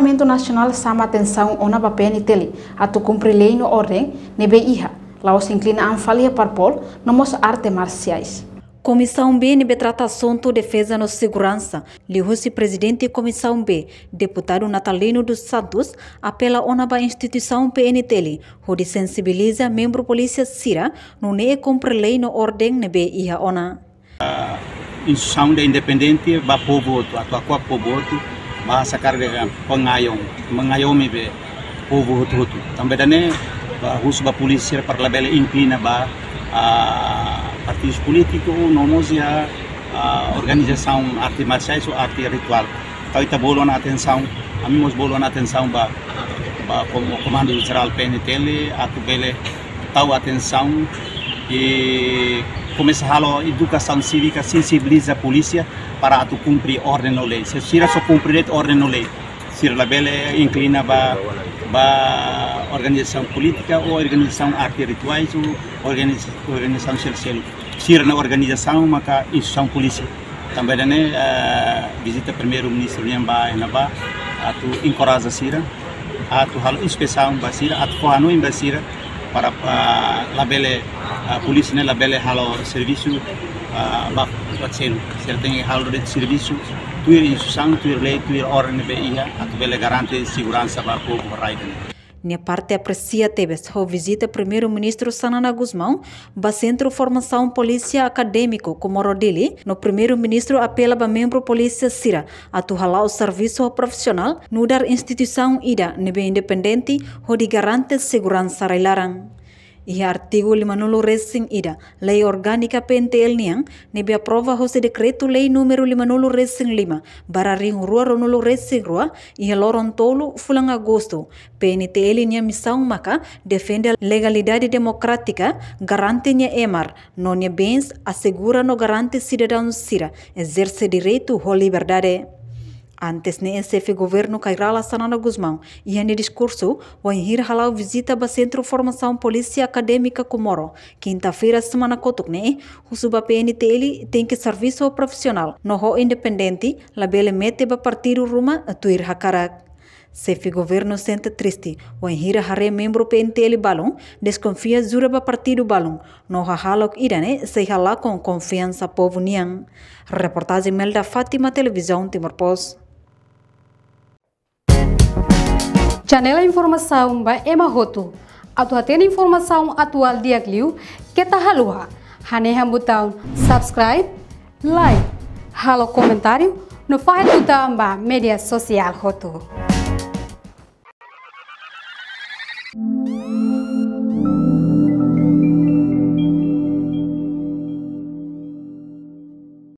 Parlamento Nacional sama atenção ona ba PNTL atu cumprir lei no ordem nebe iha. Lá se inclina a falia parpol nomos artes marciais. Comissão B nebe trata assunto defesa no segurança. Lihusi presidente Comissão B, deputado Natalino dos Santos, apela ona ba instituição PNTL, onde sensibiliza membro polícia Sira no ne cumprir lei no ordem nebe iha ona. Instituição de independente ba povo atua povo bahasa karga mengayom be povo hutu também dane ba polisi para label inclina ba partidos políticos nomos ya organização arte marciais ou arte ritual então ita bolon atenção amigos bolon atenção ba comando geral PNTL atu bele tau atenção e começa a educação cívica, sensibiliza a polícia para atu cumprir ordem no lei. Se sira só cumprir ordem no lei, sira la bele inclina ba organização política ou organização arte rituais ou organização social. Sira na organização maka instituição polícia. Também dane visita primeiro-ministro Nyamba Enaba atu encoraja sira, atu halo inspeção ba sira, atu kohanu imba sira para labele polícia né labele halo serviço bak selo tem halo de serviço tuir instituição tuir lei tuir ordem be ia atu bele garante segurança ba povo raiden. Nia parte aprecia tebes ho visita primeiro-ministro Sanana Guzmão ba centro formação polícia acadêmico Comoro Dili no primeiro-ministro apela ba membro polícia Sira atu halau serviço profissional no dar instituição ida nebe independente ho di garante segurança railarang. E artigo 59 Racing ida, lei orgânica PNTL niang, nebe aprova hose decreto lei número 59 Racing 5, bararing rua ronolo Racing rua, e loron tolo fulang agosto. PNTL niang missão maka defende a legalidade democrática, garante nia emar, non nia bens, assegura no garante cidadãos Sira, exerce direito ou liberdade. Antes ne chefe governo Kairala Sanana Guzmão e no discurso o enhir halau visita ba Centro Formação Polícia Acadêmica Comoro. Quinta-feira semana kotuk ne husuba PNTL tem que serviço profissional no ho independente labele mete ba partido ruma tuir hakarak. Chefe governo sente triste o enhir hare membro PNTL balon desconfia jura ba partido balon no halok irane se hala com confiança povo niang. Reportagem Melda Fátima Televisão Timor Post. Janela informação ba emahoto. Atu atena informação atual dia kliu kita halua. Haneha botão subscribe, like, halo comentário no faz botão ba media social hoto.